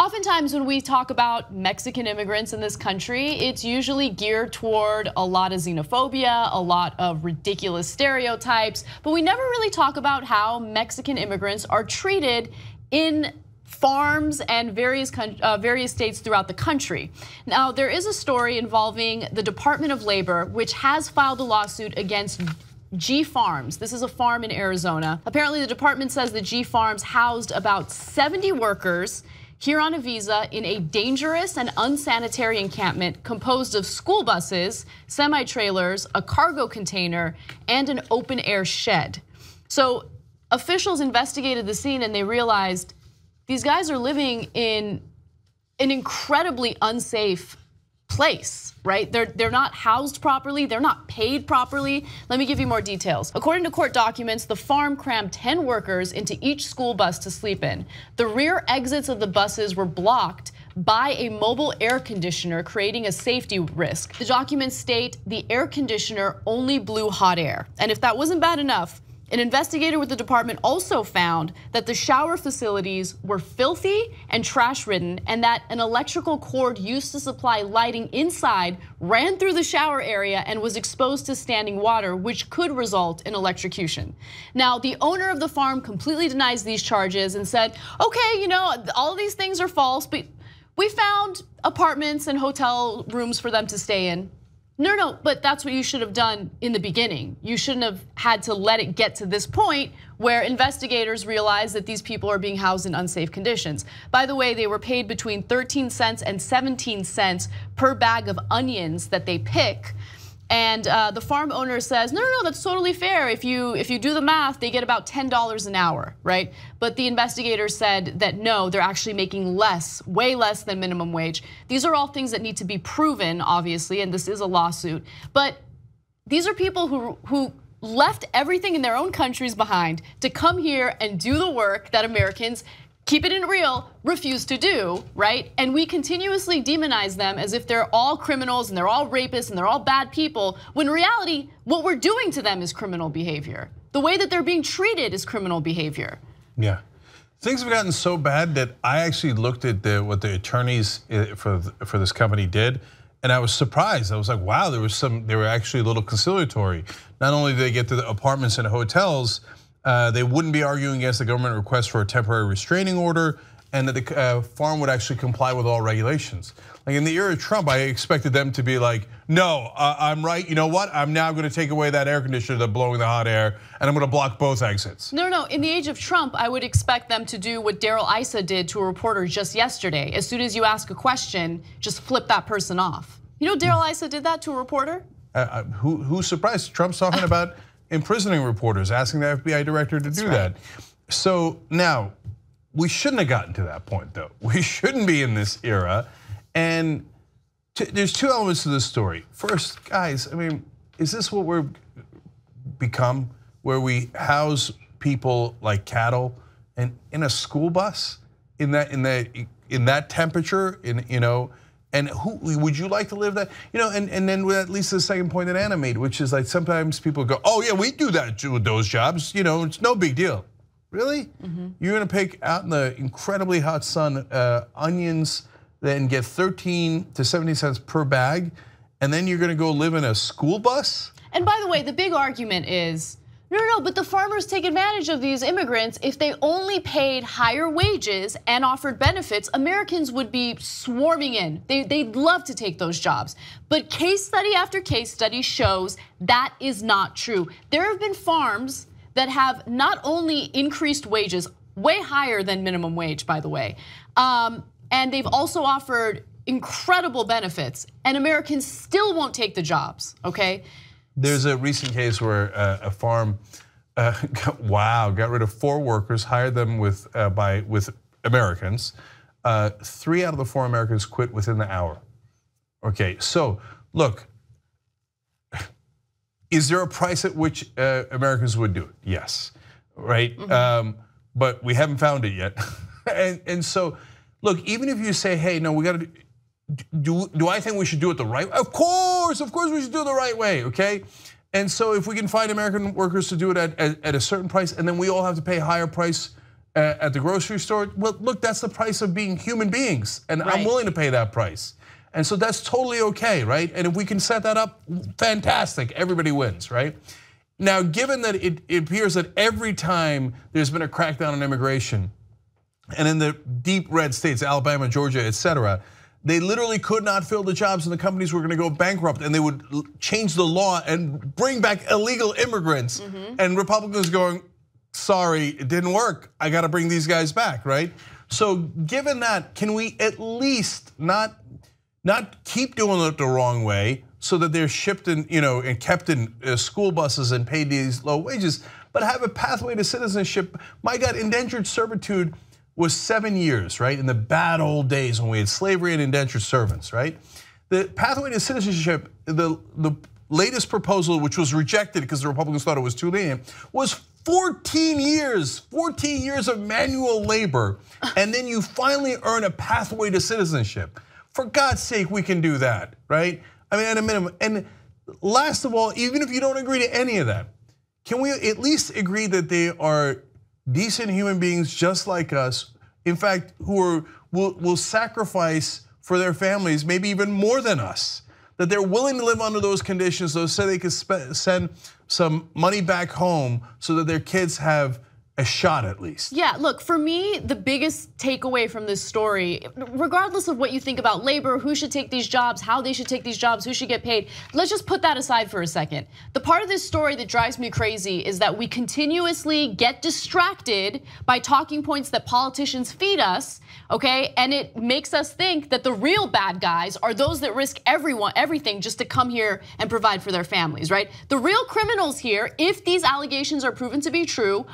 oftentimes when we talk about Mexican immigrants in this country, it's usually geared toward a lot of xenophobia, a lot of ridiculous stereotypes, but we never really talk about how Mexican immigrants are treated in farms and various states throughout the country. Now, there is a story involving the Department of Labor, which has filed a lawsuit against G Farms. This is a farm in Arizona. Apparently, the department says the G Farms housed about 70 workers here on a visa in a dangerous and unsanitary encampment composed of school buses, semi-trailers, a cargo container, and an open air shed. So officials investigated the scene and they realized these guys are living in an incredibly unsafe place, right? They're not housed properly, they're not paid properly. Let me give you more details. According to court documents, the farm crammed 10 workers into each school bus to sleep in. The rear exits of the buses were blocked by a mobile air conditioner, creating a safety risk. The documents state the air conditioner only blew hot air. And if that wasn't bad enough, an investigator with the department also found that the shower facilities were filthy and trash-ridden, and that an electrical cord used to supply lighting inside ran through the shower area and was exposed to standing water, which could result in electrocution. Now, the owner of the farm completely denies these charges and said, okay, all of these things are false, but we found apartments and hotel rooms for them to stay in. No, but that's what you should have done in the beginning. You shouldn't have had to let it get to this point where investigators realized that these people are being housed in unsafe conditions. By the way, they were paid between 13 cents and 17 cents per bag of onions that they pick. And the farm owner says, no, that's totally fair. If you do the math, they get about $10 an hour, right? But the investigators said that no, they're actually making less, way less than minimum wage. These are all things that need to be proven, obviously, and this is a lawsuit. But these are people who left everything in their own countries behind to come here and do the work that Americans, keep it in real, refuse to do, right? And we continuously demonize them as if they're all criminals and they're all rapists and they're all bad people, when in reality, what we're doing to them is criminal behavior. The way that they're being treated is criminal behavior. Yeah, things have gotten so bad that I actually looked at what the attorneys for this company did, and I was surprised. I was like, wow, they were actually a little conciliatory. Not only did they get to the apartments and hotels, they wouldn't be arguing against the government request for a temporary restraining order, and that the farm would actually comply with all regulations. Like in the era of Trump, I expected them to be like, no, I'm right, you know what? I'm now gonna take away that air conditioner that's blowing the hot air, and I'm gonna block both exits. No, in the age of Trump, I would expect them to do what Darrell Issa did to a reporter just yesterday. As soon as you ask a question, just flip that person off. You know Darrell Issa did that to a reporter? Who's surprised? Trump's talking about imprisoning reporters, asking the FBI director to do that. So now, we shouldn't have gotten to that point though. We shouldn't be in this era. And there's two elements to this story. First, guys, I mean, is this what we're become, where we house people like cattle and in a school bus in that temperature, and who would you like to live that? And then that leads to the second point that Anna made, which is like sometimes people go, oh yeah, we do that with those jobs. It's no big deal. Really? You're gonna pick out in the incredibly hot sun onions, then get 13 to 70 cents per bag, and then you're gonna go live in a school bus? And by the way, the big argument is, no, but the farmers take advantage of these immigrants. If they only paid higher wages and offered benefits, Americans would be swarming in. They'd love to take those jobs. But case study after case study shows that is not true. There have been farms that have not only increased wages, way higher than minimum wage, by the way, and they've also offered incredible benefits, and Americans still won't take the jobs, okay? There's a recent case where a farm, got rid of 4 workers, hired them with Americans. 3 out of the 4 Americans quit within the hour. Okay, so look, is there a price at which Americans would do it? Yes, right? But we haven't found it yet. and so, look, even if you say, hey, no, we got to do I think we should do it the right way? Of course we should do it the right way, okay? And so if we can find American workers to do it at a certain price, and then we all have to pay a higher price at the grocery store, well, look, that's the price of being human beings, and I'm willing to pay that price. And so that's totally okay, right? And if we can set that up, fantastic, everybody wins, right? Now, given that it appears that every time there's been a crackdown on immigration, and in the deep red states, Alabama, Georgia, etc., they literally could not fill the jobs and the companies were gonna go bankrupt and they would change the law and bring back illegal immigrants. And Republicans going, sorry, it didn't work. I gotta bring these guys back, right? So given that, can we at least not keep doing it the wrong way so that they're shipped in, and kept in school buses and paid these low wages, but have a pathway to citizenship? My God, indentured servitude was 7 years, right? In the bad old days when we had slavery and indentured servants, right? The pathway to citizenship, the latest proposal, which was rejected because the Republicans thought it was too lenient, was 14 years of manual labor, and then you finally earn a pathway to citizenship. For God's sake, we can do that, right? I mean, at a minimum. And last of all, even if you don't agree to any of that, can we at least agree that they are decent human beings just like us, in fact, who will sacrifice for their families, maybe even more than us, that they're willing to live under those conditions so they can send some money back home so that their kids have a shot at least. Yeah, look, for me, the biggest takeaway from this story, regardless of what you think about labor, who should take these jobs, how they should take these jobs, who should get paid, let's just put that aside for a second. The part of this story that drives me crazy is that we continuously get distracted by talking points that politicians feed us, okay? And it makes us think that the real bad guys are those that risk everything just to come here and provide for their families, right? The real criminals here, if these allegations are proven to be true,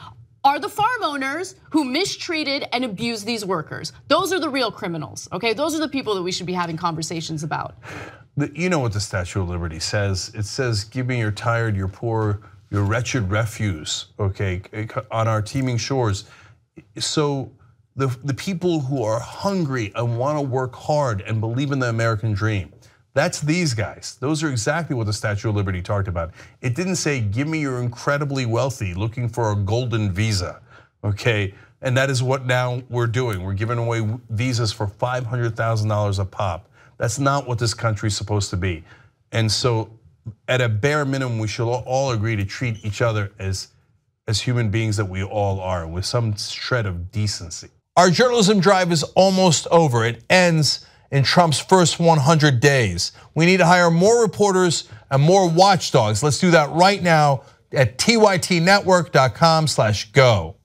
are the farm owners who mistreated and abused these workers. Those are the real criminals, okay? Those are the people that we should be having conversations about. You know what the Statue of Liberty says? It says, give me your tired, your poor, your wretched refuse, okay, on our teeming shores. So the people who are hungry and wanna work hard and believe in the American dream, that's these guys. Those are exactly what the Statue of Liberty talked about. It didn't say, give me your incredibly wealthy looking for a golden visa, okay? And that is what now we're doing. We're giving away visas for $500,000 a pop. That's not what this country's supposed to be. And so at a bare minimum, we should all agree to treat each other as human beings that we all are, with some shred of decency. Our journalism drive is almost over. It ends in Trump's first 100 days. We need to hire more reporters and more watchdogs. Let's do that right now at tytnetwork.com/go.